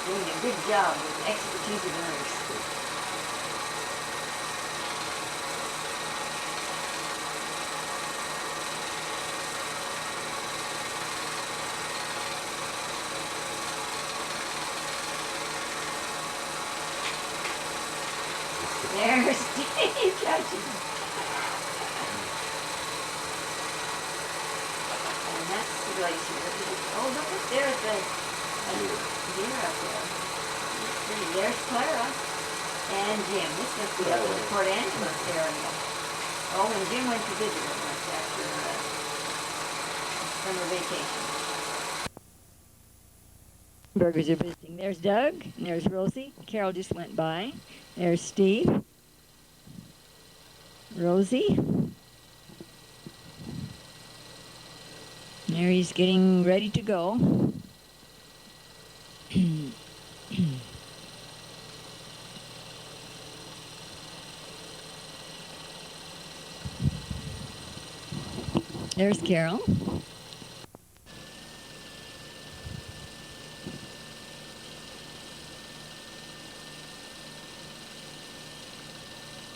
doing a good job with expertise of nurse. There's Steve catching. And that's the glacier. Oh, look, there's a deer up there. There's Clara and Jim. This must be up in the Port Angeles area. Oh, and Jim went to visit them after summer vacation. Burgers are visiting. There's Doug, and there's Rosie. Carol just went by. There's Steve. Rosie. There he's getting ready to go. There's Carol.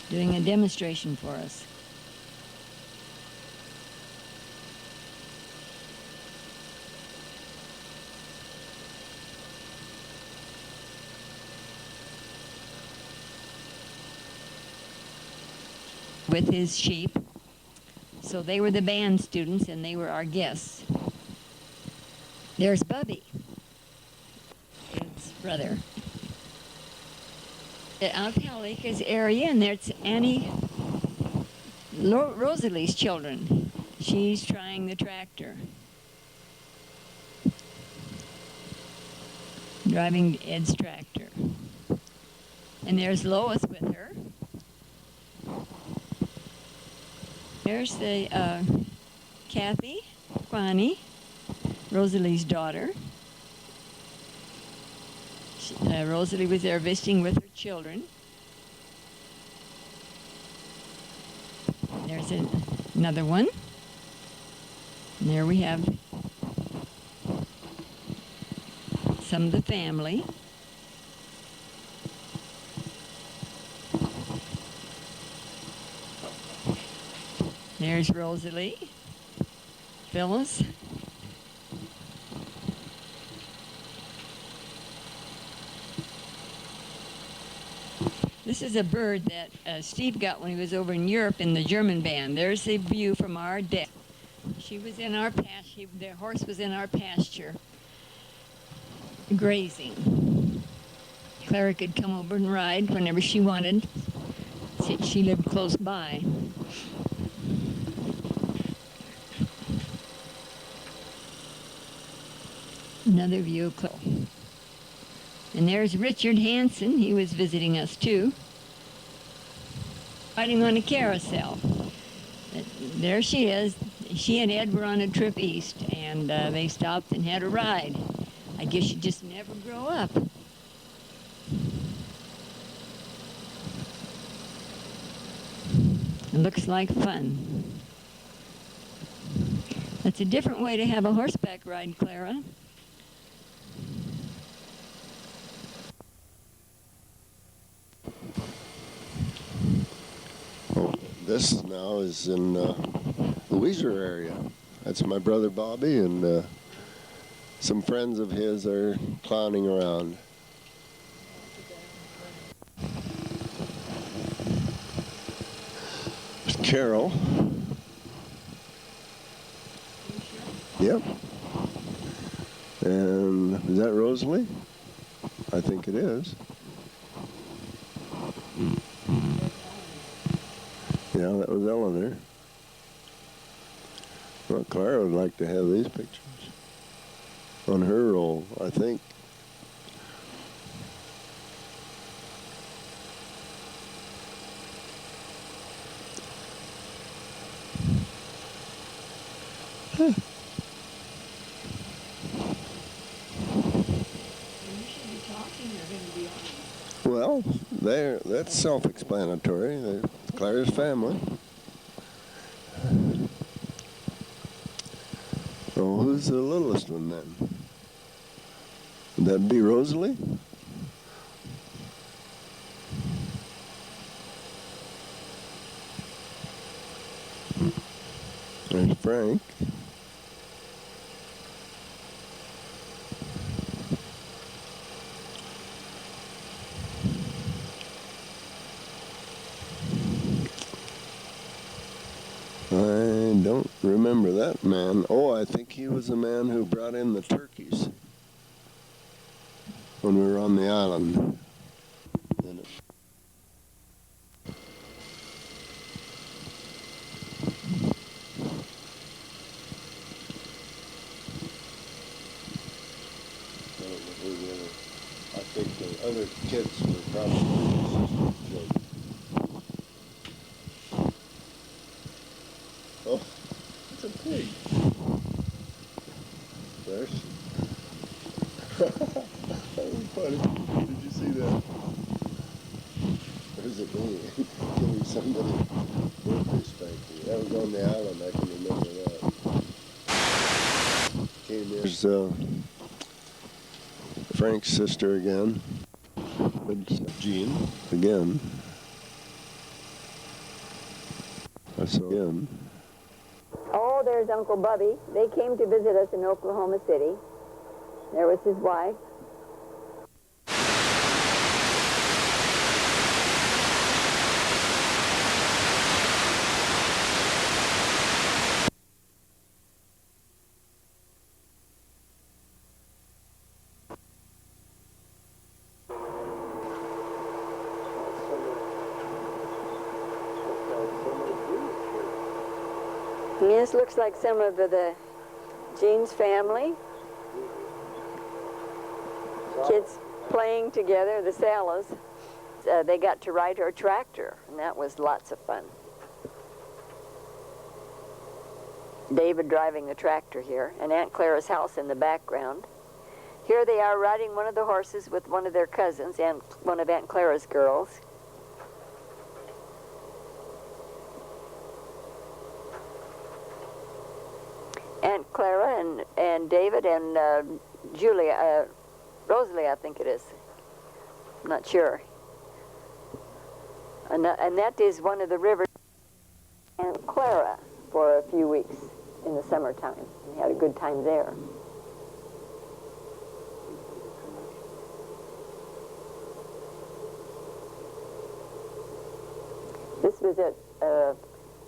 Doing a demonstration for us. With his sheep. So they were the band students and they were our guests. There's Bubby, his brother. Out Halika's area, and there's Annie, Rosalie's children. She's trying the tractor. Driving Ed's tractor. And there's Lois with her. There's the Kathy, Bonnie, Rosalie's daughter. Rosalie was there visiting with her children. There's another one. And there we have some of the family. There's Rosalie, Phyllis. This is a bird that Steve got when he was over in Europe in the German band. There's the view from our deck. She was in our pasture. The horse was in our pasture, grazing. Clara could come over and ride whenever she wanted. She lived close by. Another view of Clara. And there's Richard Hansen. He was visiting us too. Riding on a carousel. There she is. She and Ed were on a trip east, and they stopped and had a ride. I guess you just never grow up. It looks like fun. That's a different way to have a horseback ride, Clara. This now is in the Weiser area. That's my brother Bobby, and some friends of his are clowning around. There's Carol. Yep. And is that Rosalie? I think it is. Yeah, that was Eleanor. Well, Clara would like to have these pictures on her roll, I think. Huh. Well, that's self-explanatory. They're Clara's family. Oh, who's the littlest one then? Would that be Rosalie? There's Frank. I don't remember that man. Oh, I think he was the man who brought in the turkeys when we were on the island. I think the other kids were probably children. Oh, it's a pig. There's. That was funny. Did you see that? There's a bee giving somebody birthday spanking. That was on the island. I can remember that. Came in. There's Frank's sister again. Jean again. I saw him. Oh, there's Uncle Bubby. They came to visit us in Oklahoma City. There was his wife. This looks like some of the Jean's family. Kids playing together, the Salas. They got to ride her tractor, and that was lots of fun. David driving the tractor here, and Aunt Clara's house in the background. Here they are riding one of the horses with one of their cousins and one of Aunt Clara's girls. Aunt Clara and David and Julia, Rosalie, I think it is. I'm not sure. And that is one of the rivers. Aunt Clara for a few weeks in the summertime. We had a good time there. This was at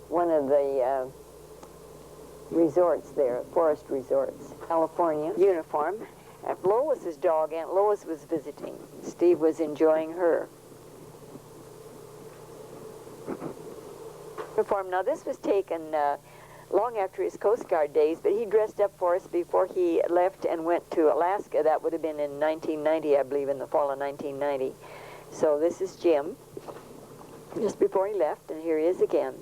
one of the resorts there, forest resorts, California. Uniform. Aunt Lois's dog, Aunt Lois, was visiting. Steve was enjoying her. Uniform. Now this was taken long after his Coast Guard days, but he dressed up for us before he left and went to Alaska. That would have been in 1990, I believe, in the fall of 1990. So this is Jim, just before he left, and here he is again.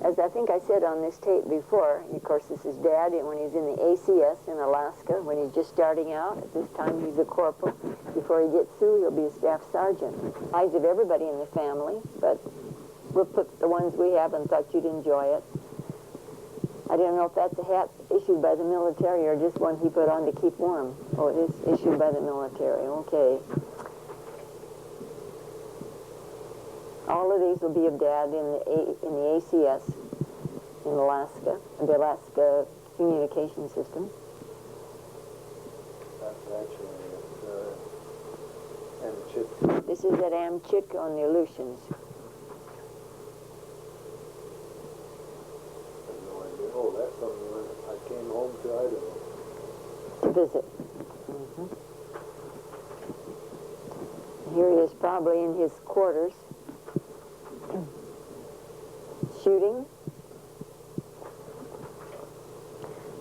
As I think I said on this tape before, of course this is Dad when he's in the ACS in Alaska, when he's just starting out. At this time he's a corporal. Before he gets through, he'll be a staff sergeant. Eyes of everybody in the family, but we'll put the ones we have and thought you'd enjoy it. I don't know if that's a hat issued by the military or just one he put on to keep warm. Oh, it is issued by the military. Okay. All of these will be of Dad in the ACS in Alaska, the Alaska Communication System. That's actually at Amchitka. This is at Amchitka on the Aleutians. I have no idea. Oh, that's something when I came home to Idaho. To visit. Here he is probably in his quarters. Shooting.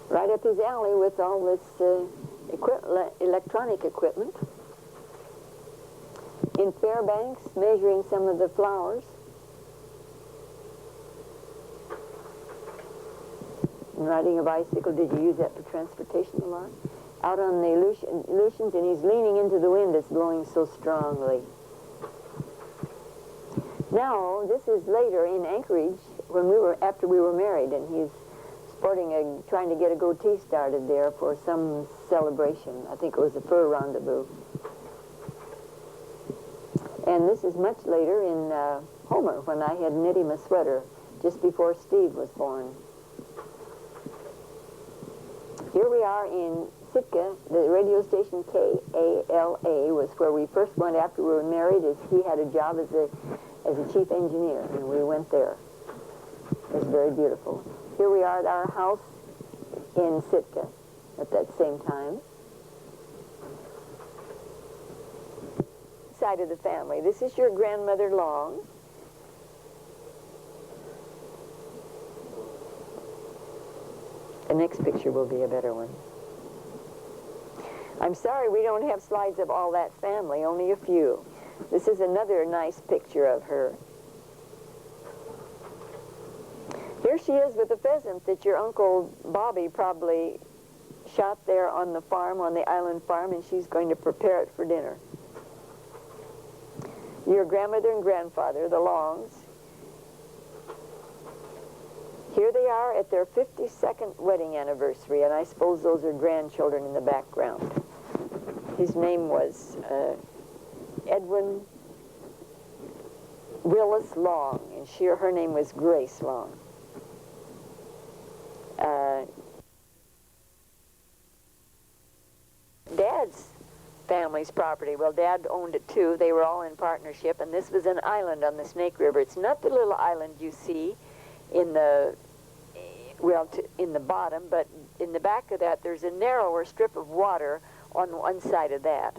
Right up his alley with all this electronic equipment. In Fairbanks, measuring some of the flowers. And riding a bicycle. Did you use that for transportation a lot? Out on the Aleutians, and he's leaning into the wind. It's blowing so strongly. Now, this is later in Anchorage, when after we were married, and he's trying to get a goatee started there for some celebration. I think it was a fur rendezvous. And this is much later in Homer, when I had knit him a sweater just before Steve was born. Here we are in Sitka. The radio station KALA was where we first went after we were married. As he had a job as a chief engineer, and we went there. It was very beautiful. Here we are at our house in Sitka at that same time. Side of the family. This is your grandmother Long. The next picture will be a better one. I'm sorry we don't have slides of all that family, only a few. This is another nice picture of her. Here she is with a pheasant that your Uncle Bobby probably shot there on the farm, on the island farm, and she's going to prepare it for dinner. Your grandmother and grandfather, the Longs. Here they are at their 52nd wedding anniversary, and I suppose those are grandchildren in the background. His name was Edwin Willis Long, and her name was Grace Long. Dad's family's property. Well, Dad owned it too. They were all in partnership, and this was an island on the Snake River. It's not the little island you see in the, in the bottom, but in the back of that there's a narrower strip of water on one side of that.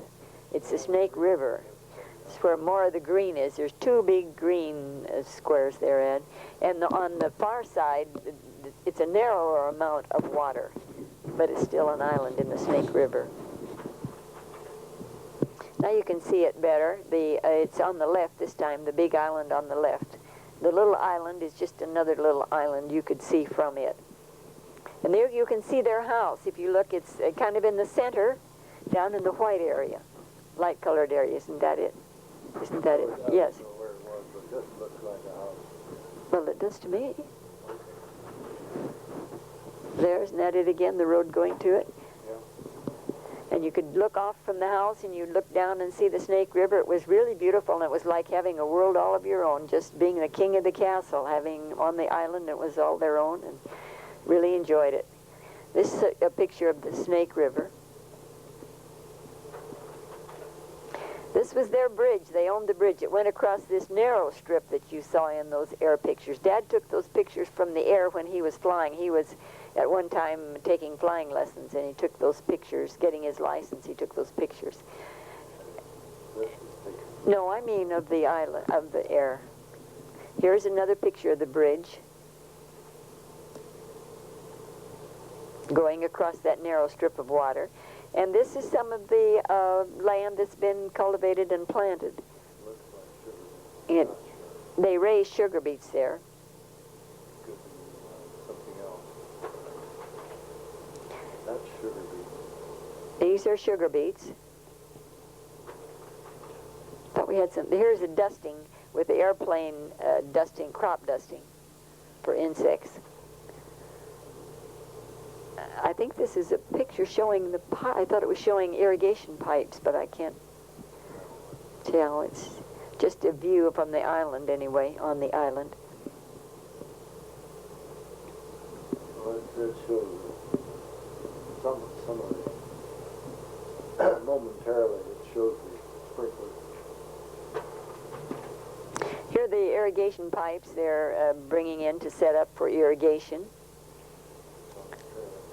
It's the Snake River. It's where more of the green is. There's two big green squares there, Ed. And on the far side, it's a narrower amount of water, but it's still an island in the Snake River. Now you can see it better. It's on the left this time, the big island on the left. The little island is just another little island you could see from it. And there you can see their house. If you look, it's kind of in the center, down in the white area, light-colored area. Isn't that it? Isn't that it? Yes. I don't know where it was, but this looks like a house. Well, it does to me. There's, isn't that it again, the road going to it? And you could look off from the house and you'd look down and see the Snake River. It was really beautiful, and it was like having a world all of your own, just being the king of the castle, having on the island it was all their own, and really enjoyed it. This is a picture of the Snake River. This was their bridge. They owned the bridge. It went across this narrow strip that you saw in those air pictures. Dad took those pictures from the air when he was flying. He was at one time taking flying lessons, and he took those pictures, getting his license. He took those pictures. No, I mean of the island, of the air. Here's another picture of the bridge going across that narrow strip of water. And this is some of the land that's been cultivated and planted. And they raise sugar beets there. Could be something else. That's sugar beets. These are sugar beets. Thought we had some. Here's a dusting with the airplane dusting, crop dusting for insects. I think this is a picture showing the pipe. I thought it was showing irrigation pipes, but I can't tell. It's just a view from the island anyway, on the island. Well, it shows some of it. Momentarily, it shows the sprinklers. Here are the irrigation pipes they're bringing in to set up for irrigation.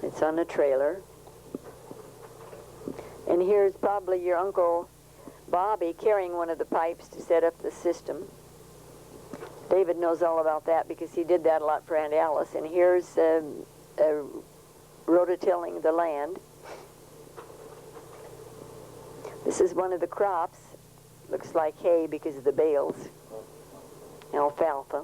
It's on a trailer. And here's probably your Uncle Bobby carrying one of the pipes to set up the system. David knows all about that because he did that a lot for Aunt Alice. And here's rototilling the land. This is one of the crops. Looks like hay because of the bales. Alfalfa.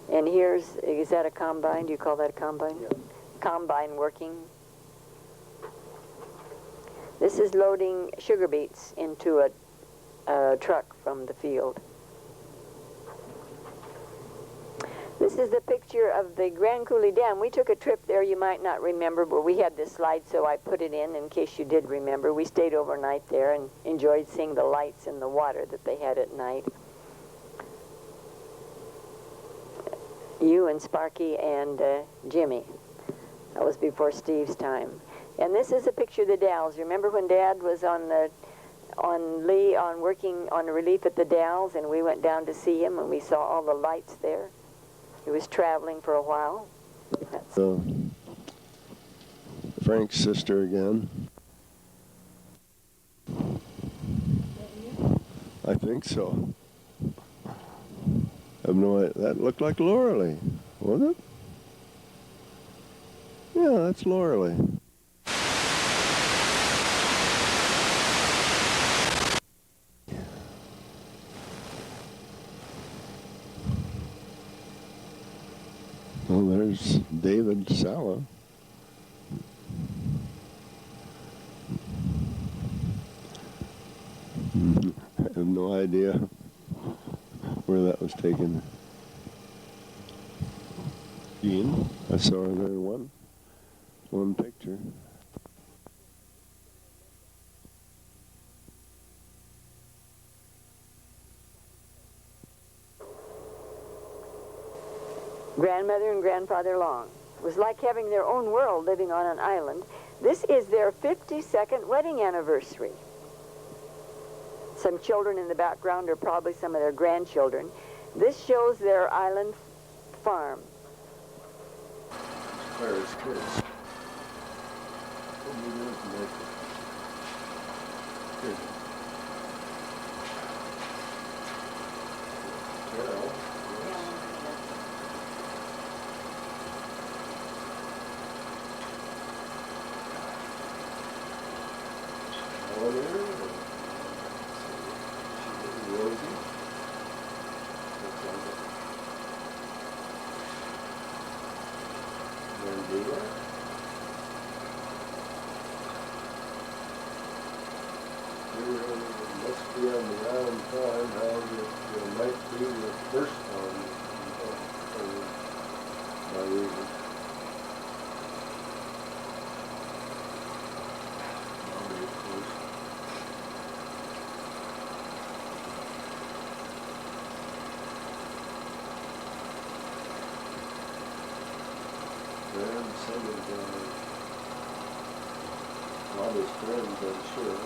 And here's, is that a combine? Do you call that a combine? Yeah. Combine working. This is loading sugar beets into a truck from the field. This is the picture of the Grand Coulee Dam. We took a trip there, you might not remember, but we had this slide, so I put it in case you did remember. We stayed overnight there and enjoyed seeing the lights in the water that they had at night. You and Sparky and Jimmy. That was before Steve's time. And this is a picture of the Dalles. Remember when Dad was on working on relief at the Dalles, and we went down to see him, and we saw all the lights there. He was traveling for a while. Frank's sister again. I think so. I have no idea. That looked like Lauralee, wasn't it? Yeah, that's Lauralee. Well, there's David Sala. I have no idea where that was taken. Jean, I saw her there one picture. Grandmother and Grandfather Long. It was like having their own world living on an island. This is their 52nd wedding anniversary. Some children in the background are probably some of their grandchildren. This shows their island farm. Claire's kids. What are you doing tonight? Here. Carol. Rosie. Mandela. Must be on the island farm. However, it might be the first one by reason. Some of Bobby's friends, I'm sure.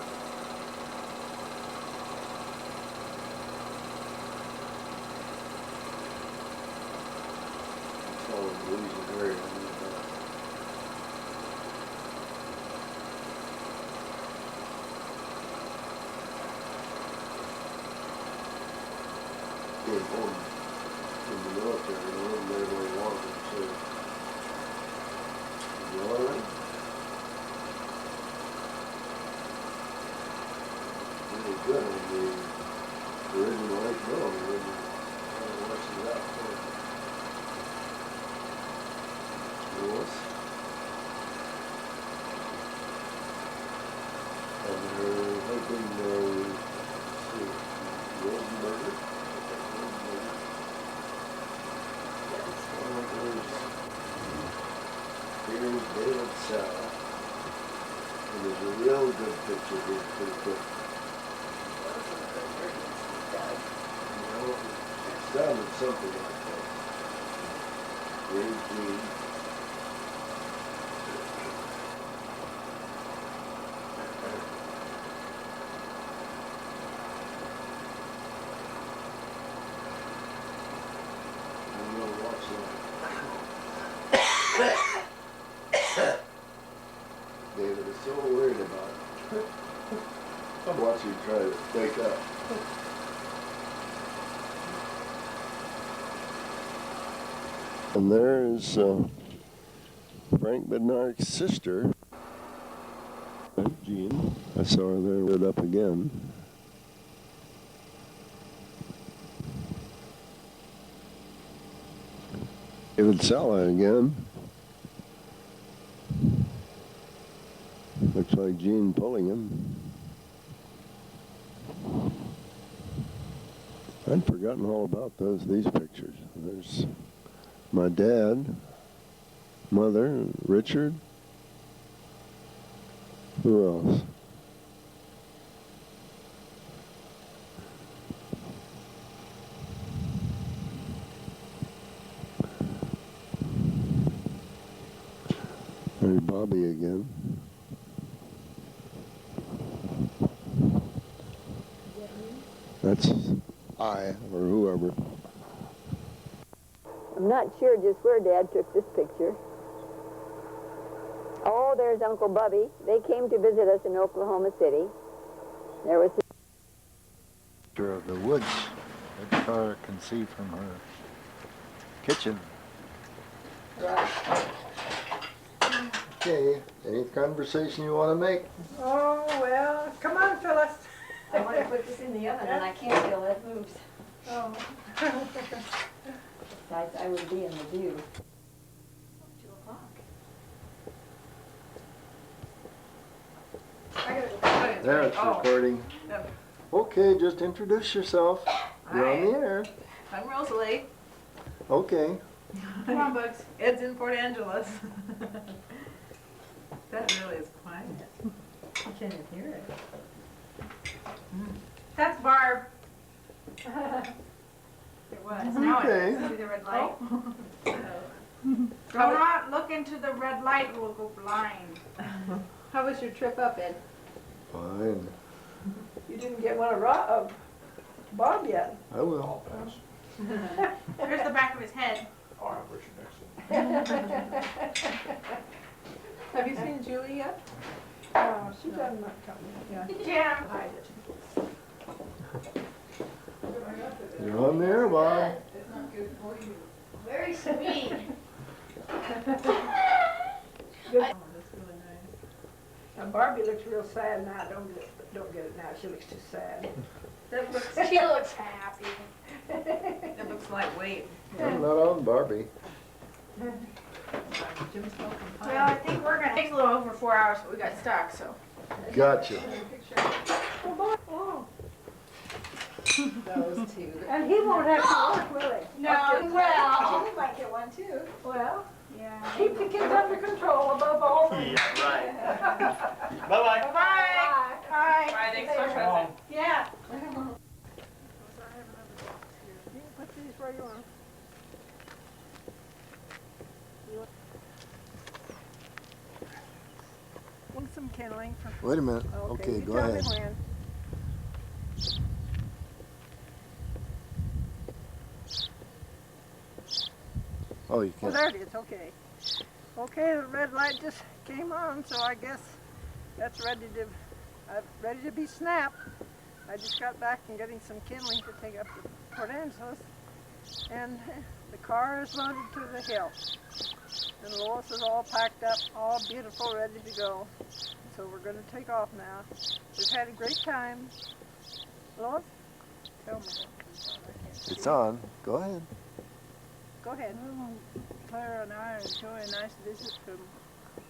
It's all in the Louisiana area. Came home from the military, and lived there where he wanted, so. Really? Really good on the original Lake Mill. What's that for? Lewis. And her husband, Rosenberger. Here's David Sala. And there's a real good picture here, pretty quick. You know, it sounded something like that. Here's Jean. I'm going to watch that. David is so worried about it. I'm watching you try to wake up. And there's Frank Bednark's sister, Jean. I saw her there lit up again. David Sala again. Looks like Gene pulling him. I'd forgotten all about these pictures. There's my dad, mother, Richard. Who else? There's Bobby again. That's I or whoever. I'm not sure just where Dad took this picture. Oh, there's Uncle Bubby. They came to visit us in Oklahoma City. There was Picture of the woods that Clara can see from her kitchen. Okay, any conversation you want to make? Oh, well, come on, Phyllis. I want to put this in the oven and I can't till it moves. Oh. Besides, I would be in the view. 2 o'clock. I gotta go. There, it's recording. Yep. Okay, just introduce yourself. You're on the air. I'm Rosalie. Okay. Come on, Bugs. Ed's in Port Angeles. That really is quiet. I can't even hear it. That's Barb. It was. Now Okay. it's see the red light. Do not look into the red light, we'll go blind. How was your trip up, Ed? Fine. You didn't get one of Bob yet. I will. Here's the back of his head. Have you seen Julie yet? Oh, she doesn't not come. Yeah. Hide it. You're on there, Bob. Very sweet. And Barbie looks real sad now. Don't get it now. She looks too sad. She looks happy. It looks lightweight. I'm not on Barbie. Well, I think we're gonna take a little over 4 hours, but we got stuck, so. Gotcha. Oh. Those two. And he won't have to work, will he? No, well. He might get one too. Well, yeah. Keep the kids under control above all. Yeah, right. Bye-bye. Bye-bye. Bye. Bye, thanks for coming. Yeah. Put these where you want. Want some kindling for... Wait a minute. Okay, you go tell me ahead. when. Oh, you Oh, can't. there it is, okay. Okay, the red light just came on, so I guess that's ready to be snapped. I just got back from getting some kindling to take up to Port Angeles, and the car is loaded to the hill. And Lois is all packed up, all beautiful, ready to go. So we're going to take off now. We've had a great time. Lois, tell me. It's on. Go ahead. Go ahead. Clara and I enjoy a nice visit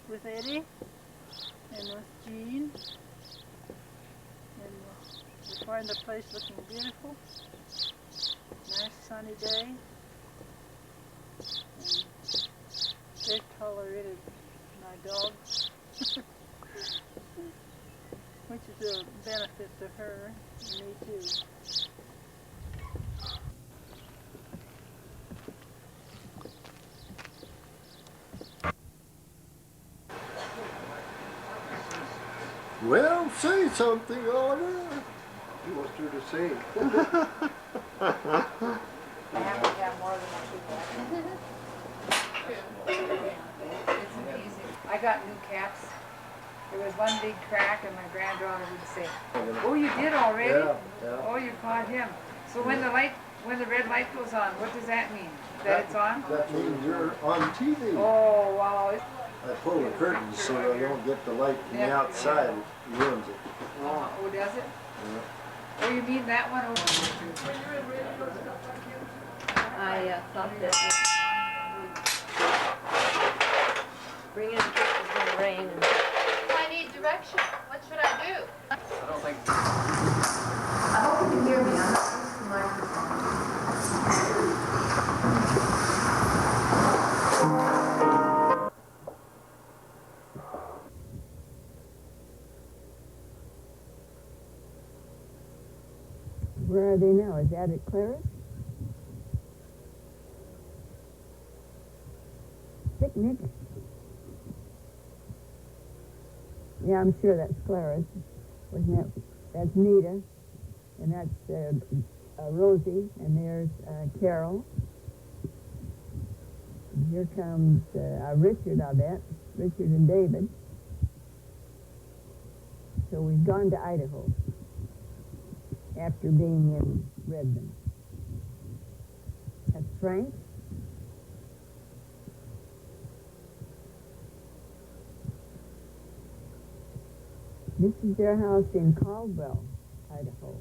with Eddie and with Jean. And we find the place looking beautiful. Nice sunny day. And they tolerated my dog, which is a benefit to her and me too. Well, say something, Oliver. He wants you to say. I have to have more than my people. It's amazing. I got new caps. There was one big crack and my granddaughter would say, "Oh, you did already? Yeah. Oh, you caught him." So when the red light goes on, what does that mean? That it's on? That means you're on TV. Oh, wow. I pull the curtains so I don't get the light from the outside. It ruins it. Oh, does it? Oh, you mean that one over? I thought that bring in pictures in the rain. I need direction. What should I do? I hope you can hear me. I'm not using the microphone. Where are they now? Is that at Claris? Picnic? Yeah, I'm sure that's Claris. Wasn't that? That's Nita, and that's Rosie, and there's Carol. And here comes Richard, I bet. Richard and David. So we've gone to Idaho after being in Redmond. That's Frank. This is their house in Caldwell, Idaho.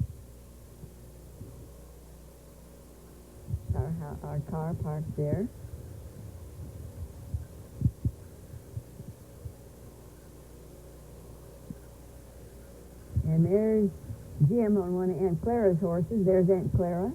Our car parked there. And there's Jim on one of Aunt Clara's horses. There's Aunt Clara.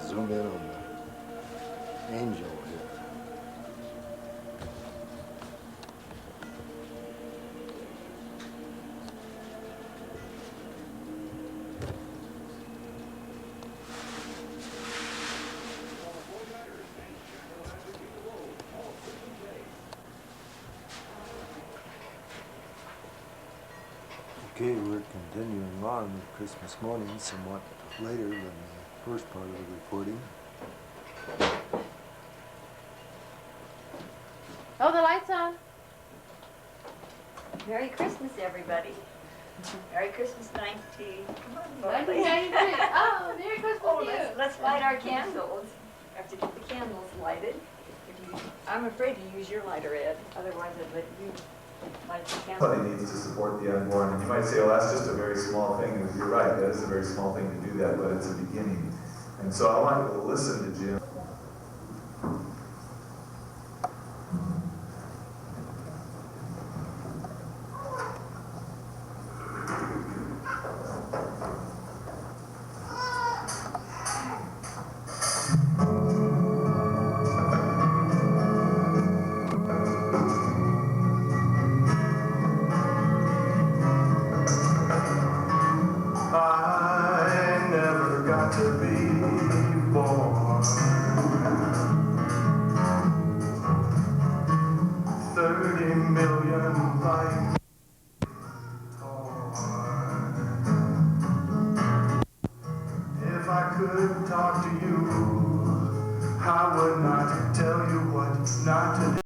Zoom in on the angel here. Okay, we're continuing on with Christmas morning somewhat later than the first part of the recording. Oh, the light's on. Merry Christmas, everybody. Merry Christmas, 19. Come on, Bartley. 1993. Oh, Merry Christmas Oh, to you. let's light our candles. Have to get the candles lighted. I'm afraid to use your lighter, Ed. Otherwise, I'd let you light the candle. Somebody needs to support the unborn. And you might say, well, that's just a very small thing. And you're right, that is a very small thing to do that, but it's a beginning. And so I want you to listen to Jim. I never got to be born. 30 million lives torn. If I could talk to you, I would not tell you what not to do.